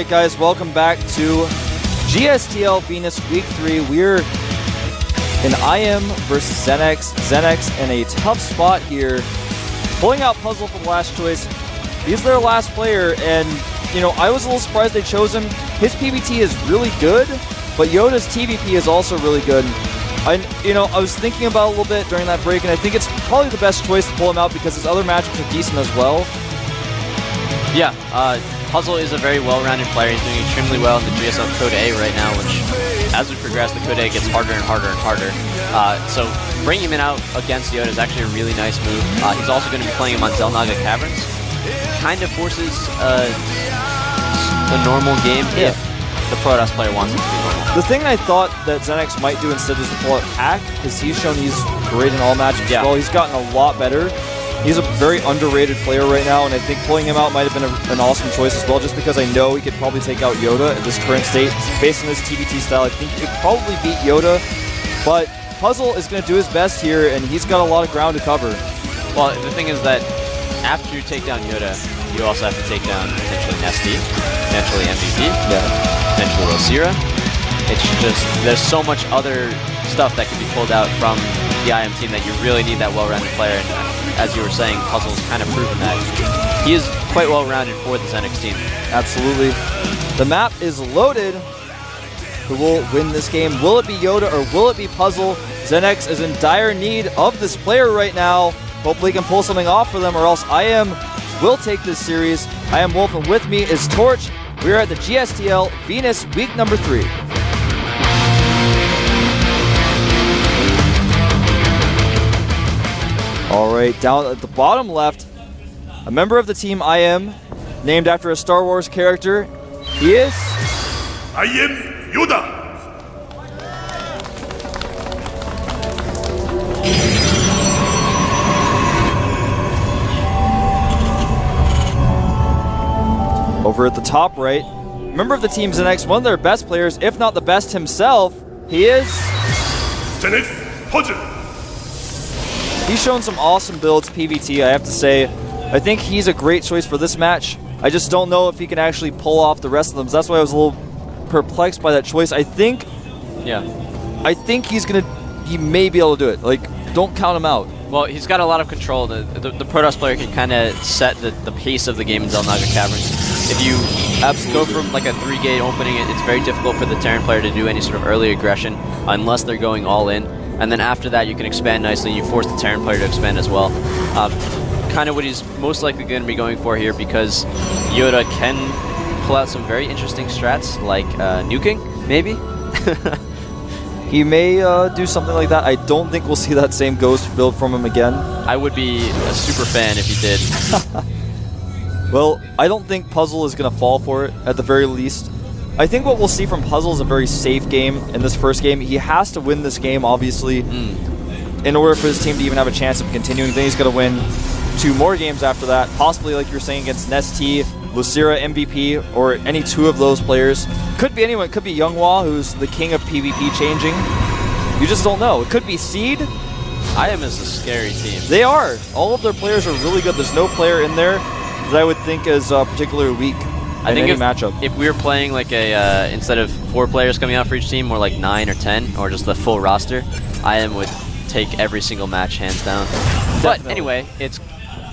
Alright guys, welcome back to GSTL Venus Week 3. We're in IM versus ZeNEX. ZeNEX in a tough spot here. Pulling out Puzzle for the last choice. He's their last player, and you know, I was a little surprised they chose him. His PvT is really good, but Yoda's TVP is also really good. I was thinking about it a little bit during that break, and I think it's probably the best choice to pull him out because his other matchups are decent as well. Yeah, Puzzle is a very well-rounded player. He's doing extremely well in the GSTL Code A right now, which, as we progress, the Code A gets harder and harder and harder. So bringing him out against Yoda is actually a really nice move. He's also going to be playing him on Xel'Naga Caverns. Kind of forces a normal game if the Protoss player wants it to be normal. The thing I thought that ZeNEX might do instead is pull out Hack, because he's shown he's great in all matchups as well. He's gotten a lot better. He's a very underrated player right now, and I think pulling him out might have been an awesome choice as well, just because I know he could probably take out Yoda at this current state. Based on his TVT style, I think he could probably beat Yoda, but Puzzle is going to do his best here, and he's got a lot of ground to cover. Well, the thing is that after you take down Yoda, you also have to take down potentially Nesty, potentially MVP, potentially Losira. It's just, there's so much other stuff that can be pulled out from the IM team that you really need that well-rounded player, and as you were saying, Puzzle's kind of proven that he is quite well-rounded for the ZeNEX team. Absolutely. The map is loaded. Who will win this game? Will it be Yoda or will it be Puzzle? ZeNEX is in dire need of this player right now. Hopefully he can pull something off for them, or else IM will take this series. I am Wolf, and with me is Torch. We are at the GSTL Venus Week number 3. Alright, down at the bottom left, a member of the team IM, named after a Star Wars character. He is... I am Yoda! Over at the top right, member of the team ZeNEX, one of their best players, if not the best himself. He is... ZeNEX Puzzle! He's shown some awesome builds PvT, I have to say. I think he's a great choice for this match. I just don't know if he can actually pull off the rest of them. So that's why I was a little perplexed by that choice. I think he may be able to do it. Like, don't count him out. Well, he's got a lot of control. The Protoss player can kind of set the pace of the game in Xel'Naga Caverns. If you go from like a 3-gate opening, it's very difficult for the Terran player to do any sort of early aggression unless they're going all in. And then after that, you can expand nicely. You force the Terran player to expand as well. Kind of what he's most likely going to be going for here, because Yoda can pull out some very interesting strats, like nuking, maybe? He may do something like that. I don't think we'll see that same ghost build from him again. I would be a super fan if he did. Well, I don't think Puzzle is going to fall for it, at the very least. I think what we'll see from Puzzle is a very safe game in this first game. He has to win this game, obviously, in order for his team to even have a chance of continuing. Then he's going to win 2 more games after that, possibly like you were saying against Nesty, Losira, MVP, or any 2 of those players. Could be anyone. It could be Younghwa, who's the king of PvP changing. You just don't know. It could be Seed. IM is a scary team. They are. All of their players are really good. There's no player in there that I would think is particularly weak. I think matchup. If we were playing like a instead of 4 players coming out for each team, more like 9 or 10, or just the full roster, IM would take every single match hands down. But anyway, it's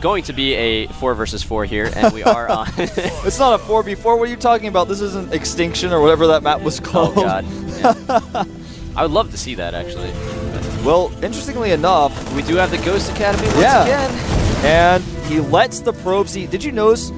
going to be a 4 versus 4 here, and we are on. It's not a 4v4. What are you talking about? This isn't Extinction or whatever that map was called. Oh god. Yeah. I would love to see that actually. Well, interestingly enough, we do have the Ghost Academy once again. And he lets the probe see. Did you notice?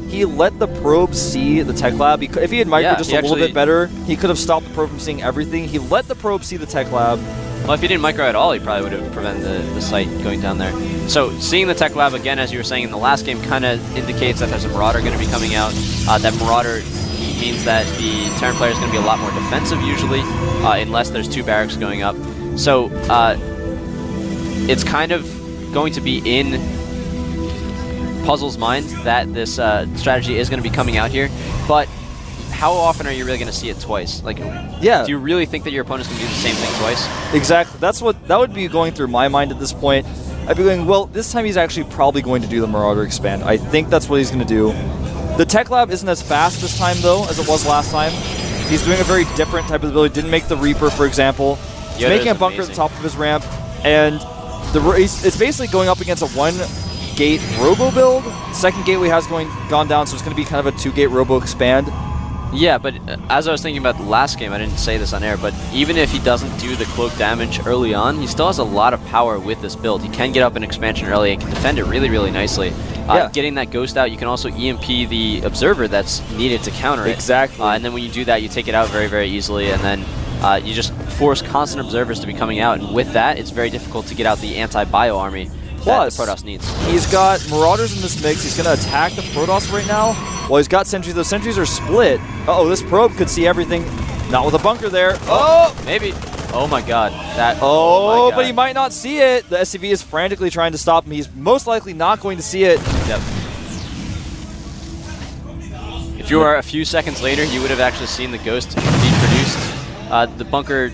He let the probe see the tech lab. If he had micro just a little bit better, he could have stopped the probe from seeing everything. He let the probe see the tech lab. Well, if he didn't micro at all, he probably would have prevented the site going down there. So seeing the tech lab again, as you were saying in the last game, kind of indicates that there's a Marauder going to be coming out. That Marauder means that the Terran player is going to be a lot more defensive usually, unless there's 2 barracks going up. So it's kind of going to be in Puzzle's mind that this strategy is going to be coming out here, but how often are you really going to see it twice? Like, do you really think that your opponent's going to do the same thing twice? Exactly. That would be going through my mind at this point. I'd be going, well, this time he's actually probably going to do the Marauder expand. I think that's what he's going to do. The Tech Lab isn't as fast this time, though, as it was last time. He's doing a very different type of ability. Didn't make the Reaper, for example. He's making a bunker at the top of his ramp, and it's basically going up against a one-gate Robo build. Second gateway has gone down, so it's going to be kind of a two-gate Robo expand. Yeah, but as I was thinking about the last game, I didn't say this on air, but even if he doesn't do the cloak damage early on, he still has a lot of power with this build. He can get up an expansion early and can defend it really, really nicely. Getting that Ghost out, you can also EMP the Observer that's needed to counter it. Exactly. And then when you do that, you take it out very, very easily, and then you just force constant Observers to be coming out, and with that, it's very difficult to get out the anti-Bio army that the Protoss needs. He's got Marauders in this mix. He's going to attack the Protoss right now. Well, he's got Sentries. Those Sentries are split. Uh-oh, this probe could see everything. Not with a bunker there. Oh! Maybe. Oh my god. Oh, but he might not see it. The SCV is frantically trying to stop him. He's most likely not going to see it. Yep. If you were a few seconds later, you would have actually seen the Ghost be produced. The bunker...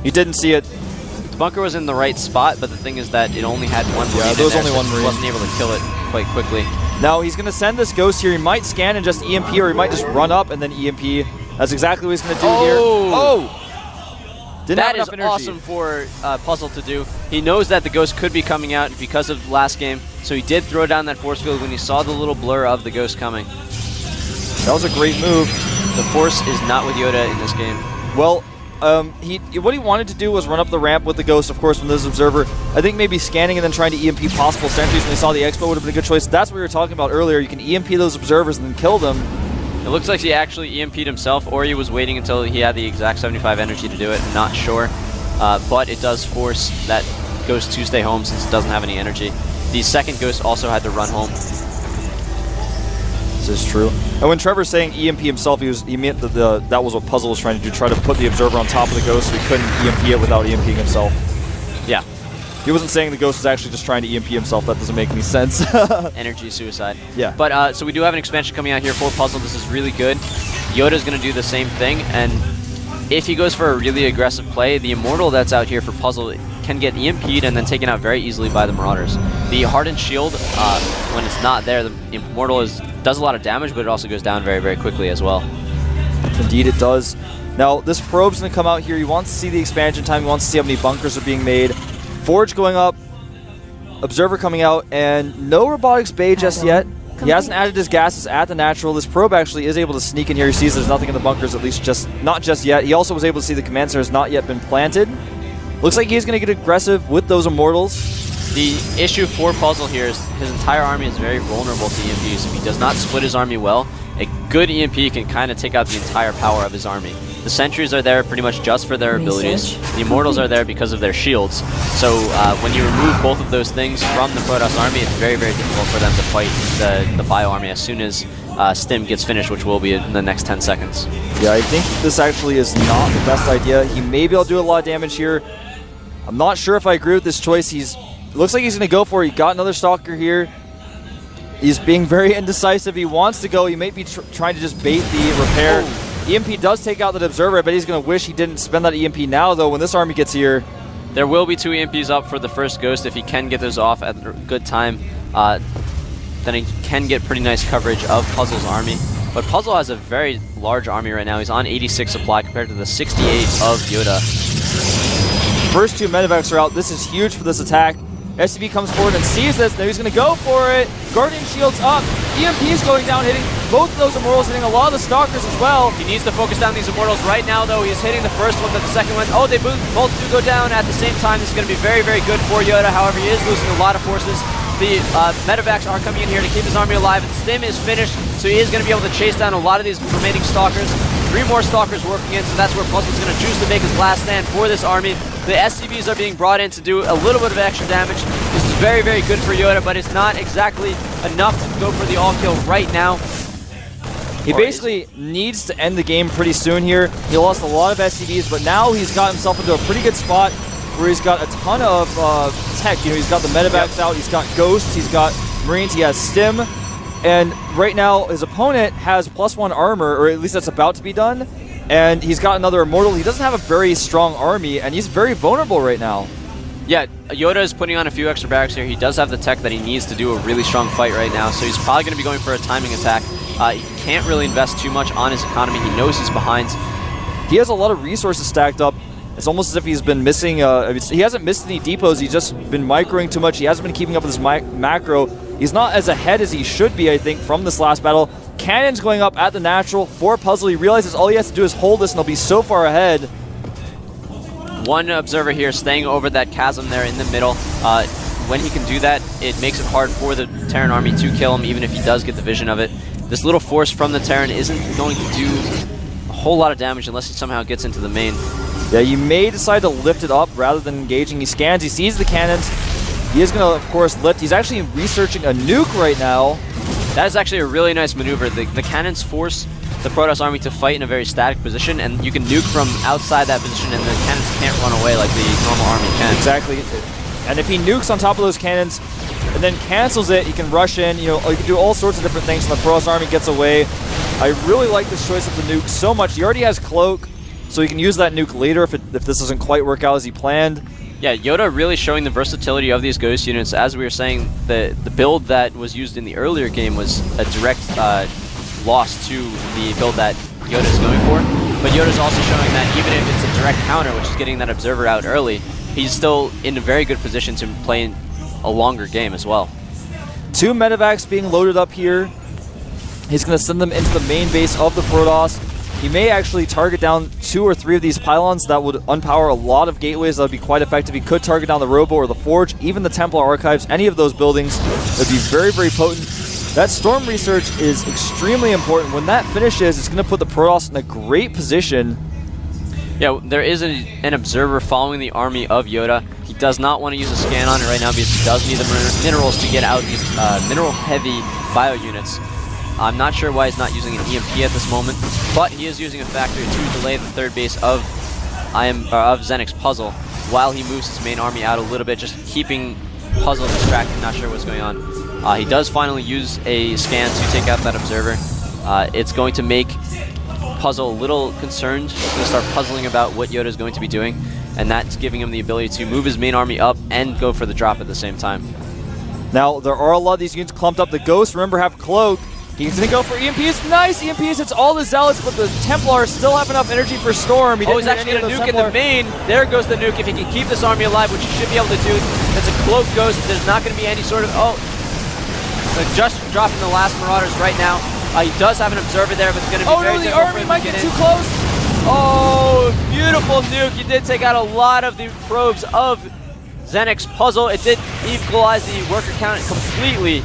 He didn't see it. The bunker was in the right spot, but the thing is that it only had one Marine. Yeah, there was only one Marine. Marine. He wasn't able to kill it quite quickly. Now he's going to send this Ghost here. He might scan and just EMP, or he might just run up and then EMP. That's exactly what he's going to do here. Oh! Didn't have enough That is energy. awesome for Puzzle to do. He knows that the Ghost could be coming out because of last game, so he did throw down that force field when he saw the little blur of the Ghost coming. That was a great move. The force is not with Yoda in this game. Well, what he wanted to do was run up the ramp with the Ghost, of course, from this Observer. I think maybe scanning and then trying to EMP possible sentries when he saw the Expo would have been a good choice. That's what we were talking about earlier. You can EMP those Observers and then kill them. It looks like he actually EMP'd himself, or he was waiting until he had the exact 75 energy to do it. Not sure. But it does force that Ghost to stay home since it doesn't have any energy. The second Ghost also had to run home. This is true. And when Trevor's saying EMP himself, he meant that that was what Puzzle was trying to do, try to put the Observer on top of the Ghost so he couldn't EMP it without EMPing himself. Yeah. He wasn't saying the Ghost was actually just trying to EMP himself. That doesn't make any sense. Energy suicide. Yeah. But so we do have an expansion coming out here for Puzzle. This is really good. Yoda's going to do the same thing, and if he goes for a really aggressive play, the Immortal that's out here for Puzzle can get EMP'd and then taken out very easily by the Marauders. The Hardened Shield, when it's not there, the Immortal does a lot of damage, but it also goes down very, very quickly as well. Indeed it does. Now, this probe's going to come out here. He wants to see the expansion time. He wants to see how many bunkers are being made. Forge going up. Observer coming out. And no Robotics Bay just yet. He hasn't added his gases at the natural. This probe actually is able to sneak in here. He sees there's nothing in the bunkers, at least not just yet. He also was able to see the command center has not yet been planted. Looks like he's going to get aggressive with those Immortals. The issue for Puzzle here is his entire army is very vulnerable to EMPs. If he does not split his army well, a good EMP can kind of take out the entire power of his army. The Sentries are there pretty much just for their abilities. The Immortals are there because of their shields. So when you remove both of those things from the Protoss army, it's very, very difficult for them to fight the Bio army as soon as Stim gets finished, which will be in the next 10 seconds. Yeah, I think this actually is not the best idea. He may be able to do a lot of damage here. I'm not sure if I agree with this choice. Looks like he's going to go for it. He got another Stalker here. He's being very indecisive. He wants to go. He may be trying to just bait the repair. EMP does take out that Observer. I bet he's going to wish he didn't spend that EMP now, though, when this army gets here. There will be 2 EMPs up for the first Ghost. If he can get those off at a good time, then he can get pretty nice coverage of Puzzle's army. But Puzzle has a very large army right now. He's on 86 supply compared to the 68 of Yoda. First 2 Medivacs are out. This is huge for this attack. SCV comes forward and sees this. Now he's going to go for it. Guardian Shield's up. EMP is going down, hitting both of those Immortals, hitting a lot of the Stalkers as well. He needs to focus down these Immortals right now, though. He's hitting the first one, then the second one. Oh, they both do go down at the same time. This is going to be very, very good for Yoda. However, he is losing a lot of forces. The Medivacs are coming in here to keep his army alive, and Stim is finished, so he is going to be able to chase down a lot of these remaining Stalkers. 3 more Stalkers working in, so that's where Puzzle's going to choose to make his last stand for this army. The SCVs are being brought in to do a little bit of extra damage. This is very, very good for Yoda, but it's not exactly enough to go for the all-kill right now. He basically needs to end the game pretty soon here. He lost a lot of SCVs, but now he's got himself into a pretty good spot where he's got a ton of tech. You know, he's got the Medivacs out, he's got Ghosts, he's got Marines, he has Stim. And right now, his opponent has +1 armor, or at least that's about to be done. And he's got another Immortal. He doesn't have a very strong army, and he's very vulnerable right now. Yeah, Yoda is putting on a few extra barracks here. He does have the tech that he needs to do a really strong fight right now, so he's probably going to be going for a timing attack. He can't really invest too much on his economy. He knows he's behind. He has a lot of resources stacked up. It's almost as if he's been missing, he hasn't missed any depots, he's just been microing too much. He hasn't been keeping up with his macro. He's not as ahead as he should be, I think, from this last battle. Cannon's going up at the natural for Puzzle. He realizes all he has to do is hold this and he'll be so far ahead. One observer here staying over that chasm there in the middle. When he can do that, it makes it hard for the Terran army to kill him, even if he does get the vision of it. This little force from the Terran isn't going to do a whole lot of damage unless he somehow gets into the main. Yeah, you may decide to lift it up rather than engaging. He scans, he sees the cannons. He is going to, of course, lift. He's actually researching a nuke right now. That is actually a really nice maneuver. The cannons force the Protoss army to fight in a very static position, and you can nuke from outside that position, and the cannons can't run away like the normal army can. Exactly. And if he nukes on top of those cannons and then cancels it, he can rush in. You know, you can do all sorts of different things, and the Protoss army gets away. I really like this choice of the nuke so much. He already has Cloak, so he can use that nuke later if this doesn't quite work out as he planned. Yeah, Yoda really showing the versatility of these Ghost units. As we were saying, the build that was used in the earlier game was a direct loss to the build that Yoda is going for. But Yoda's also showing that even if it's a direct counter, which is getting that Observer out early, he's still in a very good position to play a longer game as well. 2 medevacs being loaded up here. He's going to send them into the main base of the Protoss. He may actually target down 2 or 3 of these pylons. That would unpower a lot of gateways. That would be quite effective. He could target down the Robo or the Forge, even the Templar Archives, any of those buildings. It would be very, very potent. That Storm Research is extremely important. When that finishes, it's going to put the Protoss in a great position. Yeah, there is an Observer following the army of Yoda. He does not want to use a scan on it right now because he does need the minerals to get out these mineral-heavy bio units. I'm not sure why he's not using an EMP at this moment, but he is using a factory to delay the third base of ZeNEX Puzzle while he moves his main army out a little bit, just keeping Puzzle distracted, not sure what's going on. He does finally use a scan to take out that Observer. It's going to make Puzzle a little concerned. He's going to start puzzling about what Yoda is going to be doing, and that's giving him the ability to move his main army up and go for the drop at the same time. Now, there are a lot of these units clumped up. The Ghosts, remember, have Cloak. He's going to go for EMPs. Nice EMPs. It's all the Zealots, but the Templars still have enough energy for Storm. He's actually going to nuke in the main. There goes the nuke. If he can keep this army alive, which he should be able to do, that's a Cloak Ghost. There's not going to be any sort of... just dropping the last Marauders right now. He does have an Observer there, but it's going to be very difficult. The army might get too close. Oh, beautiful nuke. He did take out a lot of the probes of ZeNEX Puzzle. It did equalize the worker count completely.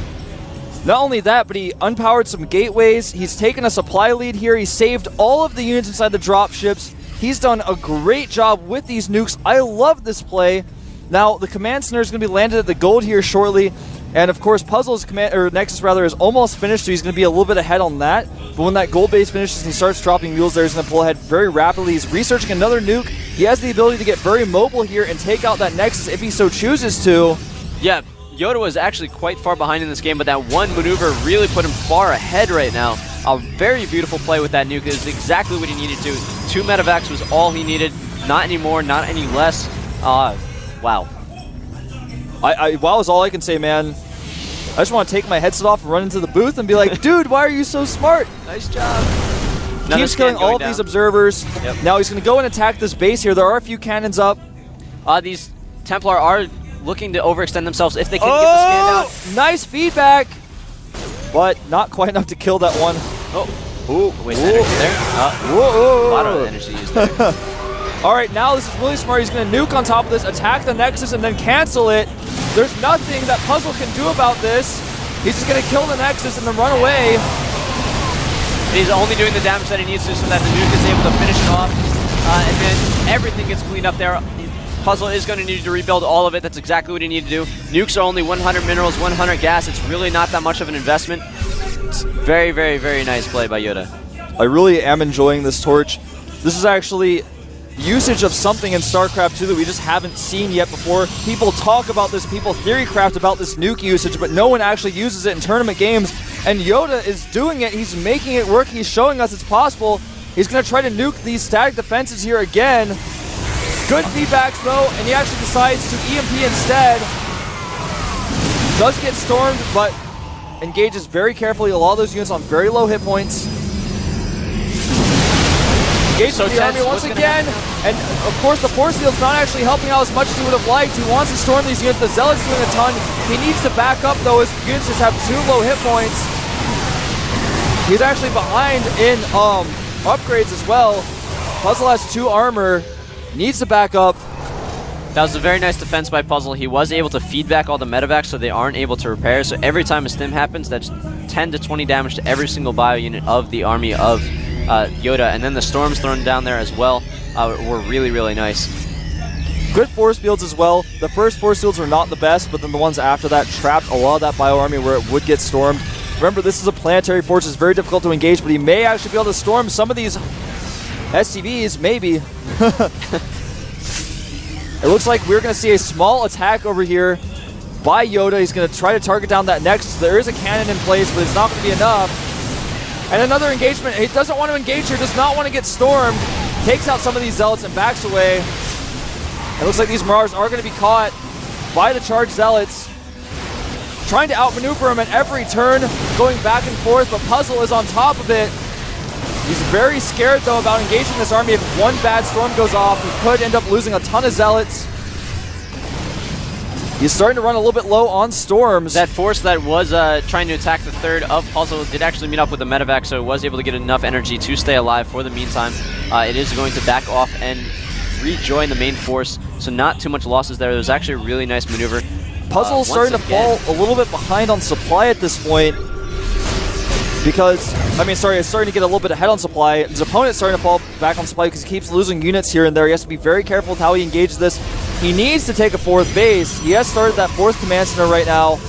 Not only that, but he unpowered some gateways. He's taken a supply lead here. He saved all of the units inside the dropships. He's done a great job with these nukes. I love this play. Now, the command center is going to be landed at the gold here shortly. And of course, Puzzle's Nexus is almost finished, so he's going to be a little bit ahead on that. But when that gold base finishes and he starts dropping mules there, he's going to pull ahead very rapidly. He's researching another nuke. He has the ability to get very mobile here and take out that Nexus if he so chooses to. Yeah. Yoda was actually quite far behind in this game, but that one maneuver really put him far ahead right now. A very beautiful play with that nuke. It was exactly what he needed to. 2 medevacs was all he needed. Not any more, not any less. Wow. Wow is all I can say, man. I just want to take my headset off and run into the booth and be like, dude, why are you so smart? Nice job. Keeps killing all of these Observers. Yep. Now he's going to go and attack this base here. There are a few cannons up. These Templar are looking to overextend themselves if they can get the scan down. Nice feedback, but not quite enough to kill that one. Wait, energy there? A lot of energy used there. All right, now this is really smart. He's going to nuke on top of this, attack the Nexus, and then cancel it. There's nothing that Puzzle can do about this. He's just going to kill the Nexus and then run away. He's only doing the damage that he needs to so that the nuke is able to finish it off. And then everything gets cleaned up there. Puzzle is going to need to rebuild all of it. That's exactly what he needs to do. Nukes are only 100 minerals, 100 gas. It's really not that much of an investment. It's very, very, very nice play by Yoda. I really am enjoying this torch. This is actually usage of something in StarCraft 2 that we just haven't seen yet before. People talk about this, people theorycraft about this nuke usage, but no one actually uses it in tournament games. And Yoda is doing it. He's making it work. He's showing us it's possible. He's going to try to nuke these static defenses here again. Good feedbacks though, and he actually decides to EMP instead. Does get stormed, but engages very carefully a lot of those units on very low hit points. Engages the army once again, and of course the force field's not actually helping out as much as he would have liked. He wants to storm these units. The Zealot's doing a ton. He needs to back up though, his units just have too low hit points. He's actually behind in upgrades as well. Puzzle has 2 armor, needs to back up. That was a very nice defense by Puzzle. He was able to feed back all the medevacs so they aren't able to repair. So every time a stim happens, that's 10 to 20 damage to every single bio unit of the army of Yoda. And then the storms thrown down there as well were really, really nice. Good force fields as well. The first force fields were not the best, but then the ones after that trapped a lot of that bio army where it would get stormed. Remember, this is a planetary force. It's very difficult to engage, but he may actually be able to storm some of these SCVs, maybe. It looks like we're going to see a small attack over here by Yoda. He's going to try to target down that Nexus. There is a cannon in place, but it's not going to be enough. And another engagement. He doesn't want to engage here, does not want to get stormed. Takes out some of these Zealots and backs away. It looks like these Marauders are going to be caught by the charged Zealots. Trying to outmaneuver him at every turn, going back and forth, but Puzzle is on top of it. He's very scared, though, about engaging this army. If one bad storm goes off, he could end up losing a ton of Zealots. He's starting to run a little bit low on storms. That force that was trying to attack the third of Puzzle did actually meet up with the medevac, so it was able to get enough energy to stay alive for the meantime. It is going to back off and rejoin the main force, so not too much losses there. It was actually a really nice maneuver. Puzzle's starting to fall a little bit behind on supply at this point. Because, it's starting to get a little bit ahead on supply. His opponent's starting to fall back on supply because he keeps losing units here and there. He has to be very careful with how he engages this. He needs to take a 4th base. He has started that 4th command center right now.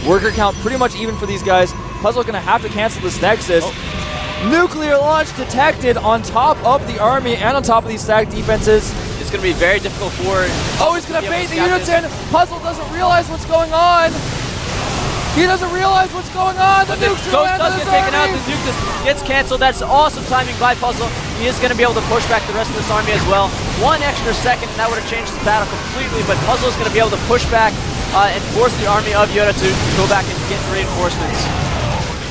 Worker count pretty much even for these guys. Puzzle's going to have to cancel this Nexus. Nuclear launch detected on top of the army and on top of these stacked defenses. It's going to be very difficult for... Oh, he's going to bait the units in. Puzzle doesn't realize what's going on. He doesn't realize what's going on. The nuke's Ghost does get taken out. The nuke just gets canceled. That's awesome timing by Puzzle. He is going to be able to push back the rest of this army as well. 1 extra second, and that would have changed the battle completely, but Puzzle is going to be able to push back and force the army of Yoda to go back and get reinforcements.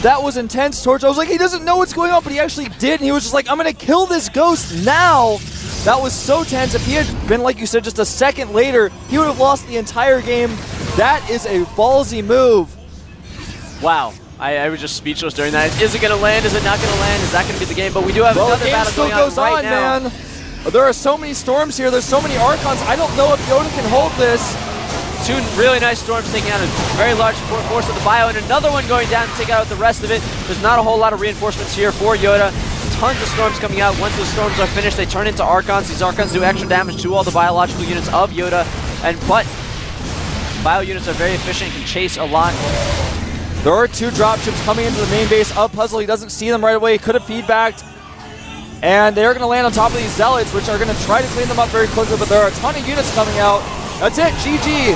That was intense, Torch. I was like, he doesn't know what's going on, but he actually did, and he was just like, I'm going to kill this Ghost now. That was so tense. If he had been, like you said, just a second later, he would have lost the entire game. That is a ballsy move. Wow. I was just speechless during that. Is it going to land? Is it not going to land? Is that going to be the game? But we do have another battle going on right now. Man. There are so many storms here. There's so many Archons. I don't know if Yoda can hold this. 2 really nice storms taking out a very large force of the bio, and another one going down to take out the rest of it. There's not a whole lot of reinforcements here for Yoda. Tons of storms coming out. Once the storms are finished, they turn into Archons. These Archons do extra damage to all the biological units of Yoda, but bio units are very efficient, can chase a lot. There are 2 dropships coming into the main base of Puzzle. He doesn't see them right away. He could have feedbacked. And they're going to land on top of these Zealots, which are going to try to clean them up very quickly, but there are a ton of units coming out. That's it, GG.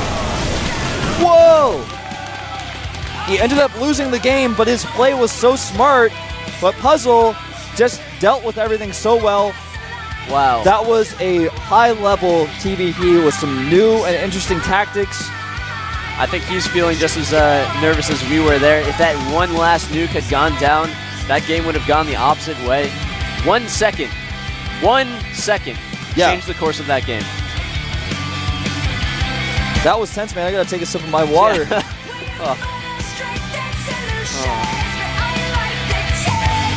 Whoa! He ended up losing the game, but his play was so smart. But Puzzle just dealt with everything so well. Wow. That was a high-level TVP with some new and interesting tactics. I think he's feeling just as nervous as we were there. If that one last nuke had gone down, that game would have gone the opposite way. 1 second. 1 second. Changed the course of that game. That was tense, man. I gotta take a sip of my water. Yeah.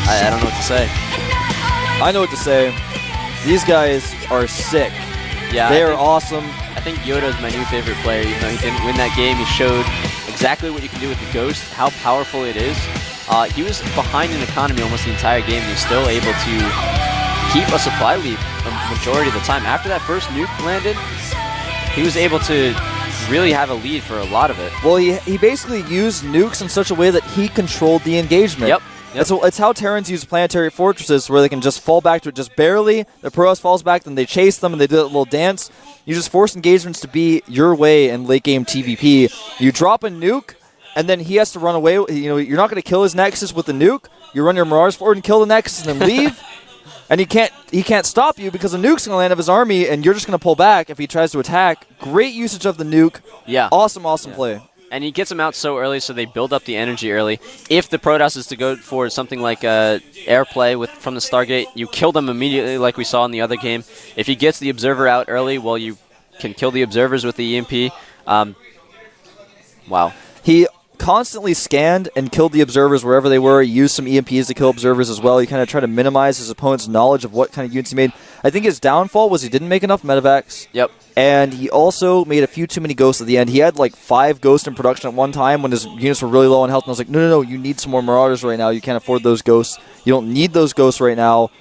I don't know what to say. I know what to say. These guys are sick. Yeah, they are awesome. I think Yoda is my new favorite player. Even though he didn't win that game, he showed exactly what you can do with the Ghost, how powerful it is. He was behind in economy almost the entire game. He's still able to keep a supply lead the majority of the time. After that first nuke landed, he was able to really have a lead for a lot of it. Well, he basically used nukes in such a way that he controlled the engagement. Yep. It's how Terrans use planetary fortresses, where they can just fall back to it just barely. The Protoss falls back, then they chase them, and they do that little dance. You just force engagements to be your way in late-game TVP. You drop a nuke, and then he has to run away. You know, you're not going to kill his Nexus with the nuke. You run your Marauders forward and kill the Nexus, and then leave. And he can't stop you because the nuke's going to land of his army, and you're just going to pull back if he tries to attack. Great usage of the nuke. Yeah. Awesome play. And he gets them out so early, so they build up the energy early. If the Protoss is to go for something like airplay from the Stargate, you kill them immediately like we saw in the other game. If he gets the Observer out early, well, you can kill the Observers with the EMP. Wow. He constantly scanned and killed the Observers wherever they were. He used some EMPs to kill Observers as well. He kind of tried to minimize his opponent's knowledge of what kind of units he made. I think his downfall was he didn't make enough medevacs. Yep. And he also made a few too many ghosts at the end. He had like 5 ghosts in production at one time when his units were really low on health. And I was like, no, you need some more Marauders right now. You can't afford those ghosts. You don't need those ghosts right now.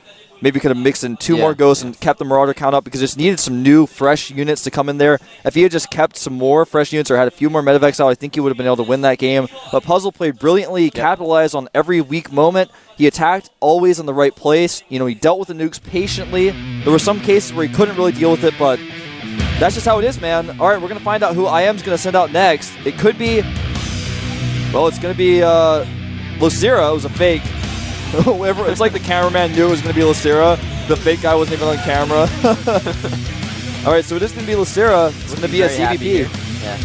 Maybe could have mixed in 2 more ghosts and kept the Marauder count up because just needed some new, fresh units to come in there. If he had just kept some more fresh units or had a few more medevacs out, I think he would have been able to win that game. But Puzzle played brilliantly. He capitalized on every weak moment. He attacked always in the right place. You know, he dealt with the nukes patiently. There were some cases where he couldn't really deal with it, but that's just how it is, man. All right, we're going to find out who IM's going to send out next. It could be, well, it's going to be Lucira. It was a fake. It's like the cameraman knew it was going to be Lucira. The fake guy wasn't even on camera. All right, so it is going to be Lucira. It's going to be a CVP. Yeah.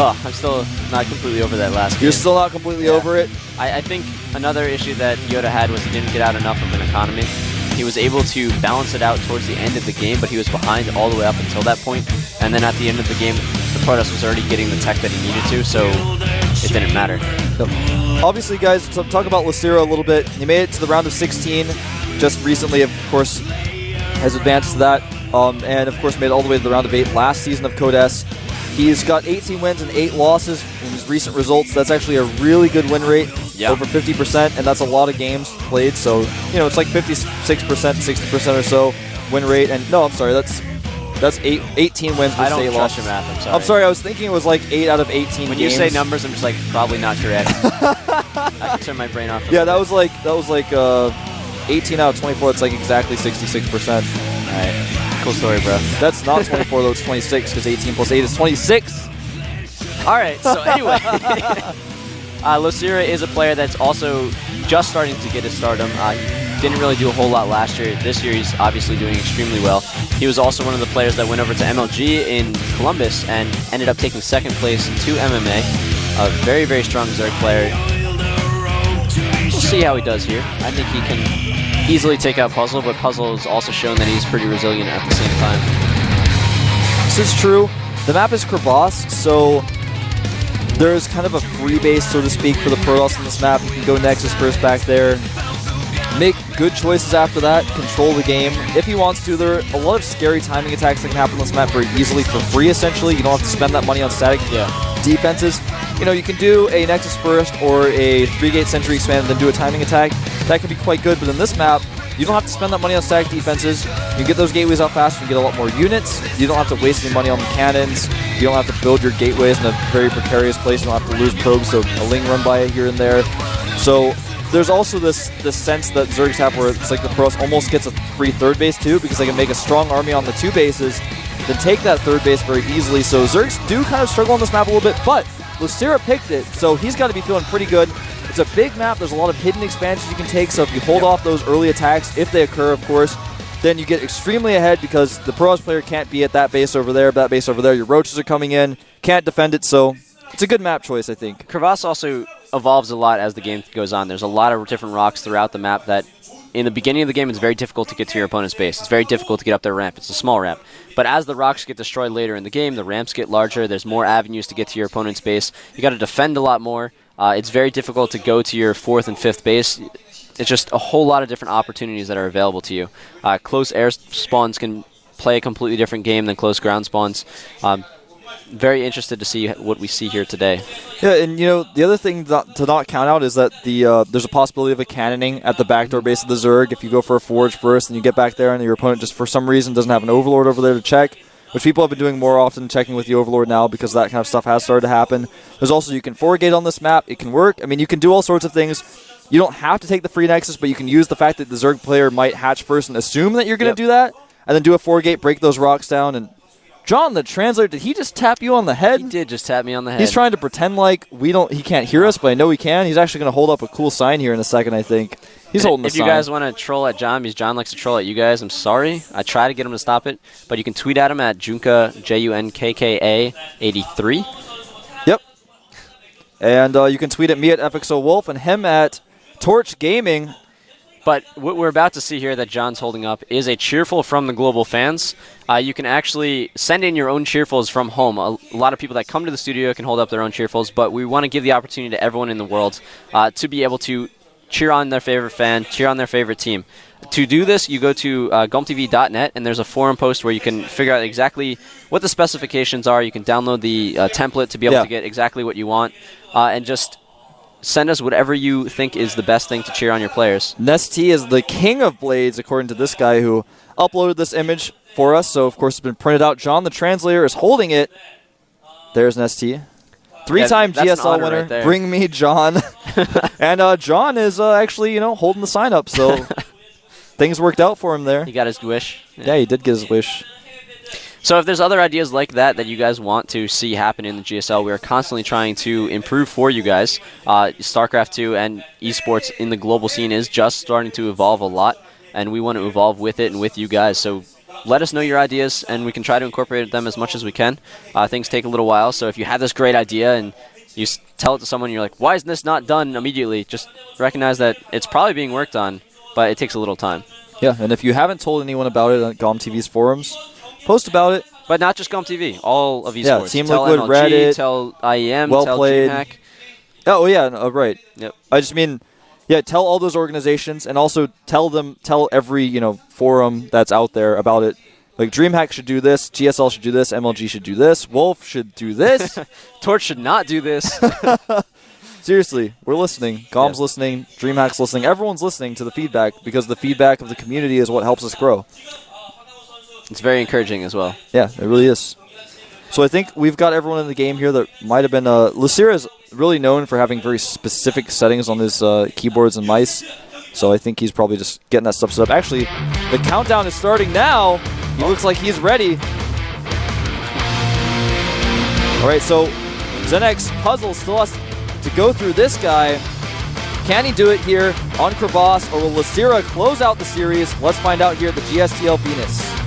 Oh, I'm still not completely over that last game. You're still not completely over it? I think another issue that Yoda had was he didn't get out enough of an economy. He was able to balance it out towards the end of the game, but he was behind all the way up until that point. And then at the end of the game, the Protoss was already getting the tech that he needed to, so it didn't matter. Obviously, guys, to talk about Lucira a little bit, he made it to the round of 16 just recently, of course, has advanced to that, and of course made it all the way to the round of 8 last season of Code S. He's got 18 wins and 8 losses in his recent results. That's actually a really good win rate, over 50%, and that's a lot of games played. So, you know, it's like 56%, 60% or so win rate. And no, I'm sorry, that's 18 wins with 8 losses. I don't trust your math, I'm sorry. I'm sorry, I was thinking it was like 8 out of 18 games. When you say numbers, I'm just like, probably not correct. I can turn my brain off. Yeah, that was like 18 out of 24. It's like exactly 66%. All right. Cool story, bro. That's not 24, though. It's 26 because 18 plus 8 is 26. All right, so anyway. Lucira is a player that's also just starting to get his stardom. He didn't really do a whole lot last year. This year, he's obviously doing extremely well. He was also one of the players that went over to MLG in Columbus and ended up taking 2nd place to MMA. A very, very strong Zerg player. We'll see how he does here. I think he can easily take out Puzzle, but Puzzle has also shown that he's pretty resilient at the same time. This is true. The map is crevasse, so there's kind of a free base, so to speak, for the Protoss on this map. You can go Nexus first back there, make good choices after that, control the game. If he wants to, there are a lot of scary timing attacks that can happen on this map very easily for free, essentially. You don't have to spend that money on static defenses. You know, you can do a Nexus first or a 3-gate Sentry expand and then do a timing attack. That can be quite good, but in this map, you don't have to spend that money on static defenses. You get those gateways out fast, you get a lot more units. You don't have to waste any money on the cannons. You don't have to build your gateways in a very precarious place. You don't have to lose probes, so a Ling run by here and there. So there's also this sense that Zergs have where it's like the Protoss almost gets a free 3rd base too, because they can make a strong army on the 2 bases, then take that 3rd base very easily. So Zergs do kind of struggle on this map a little bit, but Lucira picked it, so he's got to be feeling pretty good. It's a big map. There's a lot of hidden expansions you can take, so if you hold off those early attacks, if they occur, of course, then you get extremely ahead because the Protoss player can't be at that base over there, that base over there. Your roaches are coming in, can't defend it, so it's a good map choice, I think. Crevasse also evolves a lot as the game goes on. There's a lot of different rocks throughout the map that in the beginning of the game, it's very difficult to get to your opponent's base. It's very difficult to get up their ramp. It's a small ramp. But as the rocks get destroyed later in the game, the ramps get larger. There's more avenues to get to your opponent's base. You got to defend a lot more. It's very difficult to go to your 4th and 5th base. It's just a whole lot of different opportunities that are available to you. Close air spawns can play a completely different game than close ground spawns. Very interested to see what we see here today. Yeah, and you know, the other thing to not count out is that there's a possibility of a cannoning at the backdoor base of the Zerg. If you go for a forge first and you get back there and your opponent just for some reason doesn't have an Overlord over there to check, which people have been doing more often, checking with the Overlord now because that kind of stuff has started to happen. There's also, you can 4-gate on this map. It can work. I mean, you can do all sorts of things. You don't have to take the free Nexus, but you can use the fact that the Zerg player might hatch first and assume that you're going to do that, and then do a 4-gate, break those rocks down, and John, the translator, did he just tap you on the head? He did just tap me on the head. He's trying to pretend like he can't hear us, but I know he can. He's actually going to hold up a cool sign here in a second, I think. He's holding the If you sign. guys want to troll at John, because John likes to troll at you guys, I'm sorry. I try to get him to stop it, but you can tweet at him at Junka, Junkka 83. Yep. And you can tweet at me at FXOWolf and him at Torch Gaming. But what we're about to see here that John's holding up is a cheerful from the global fans. You can actually send in your own cheerfuls from home. A lot of people that come to the studio can hold up their own cheerfuls, but we want to give the opportunity to everyone in the world to be able to cheer on their favorite fan, cheer on their favorite team. To do this, you go to GOMTV.net, and there's a forum post where you can figure out exactly what the specifications are. You can download the template to be able to get exactly what you want, and just send us whatever you think is the best thing to cheer on your players. Nesty is the king of blades, according to this guy who uploaded this image for us. So, of course, it's been printed out. John, the translator, is holding it. There's Nesty. Three-time GSL winner. Right there. Bring me John. And John is actually, holding the sign up. So things worked out for him there. He got his wish. Yeah, he did get his wish. So if there's other ideas like that you guys want to see happen in the GSL, we are constantly trying to improve for you guys. StarCraft 2 and esports in the global scene is just starting to evolve a lot, and we want to evolve with it and with you guys. So let us know your ideas, and we can try to incorporate them as much as we can. Things take a little while, so if you have this great idea and you tell it to someone and you're like, why isn't this not done immediately? Just recognize that it's probably being worked on, but it takes a little time. Yeah, and if you haven't told anyone about it on GOMTV's forums, post about it. But not just GOMTV, all of esports. Yeah, Team tell Liquid, MLG, Reddit, tell IEM, well tell played. GMAC. Oh, yeah, right. Yep. I just mean, tell all those organizations, and also tell every, forum that's out there about it. Like, DreamHack should do this, GSL should do this, MLG should do this, Wolf should do this. Torch should not do this. Seriously, we're listening. GOM's listening, DreamHack's listening. Everyone's listening to the feedback, because the feedback of the community is what helps us grow. It's very encouraging as well. Yeah, it really is. So I think we've got everyone in the game here that might have been... Lucira is really known for having very specific settings on his keyboards and mice. So I think he's probably just getting that stuff set up. Actually, the countdown is starting now. He looks like he's ready. All right, so ZeNEX puzzle still has to go through this guy. Can he do it here on Crevasse, or will Lucira close out the series? Let's find out here at the GSTL Venus.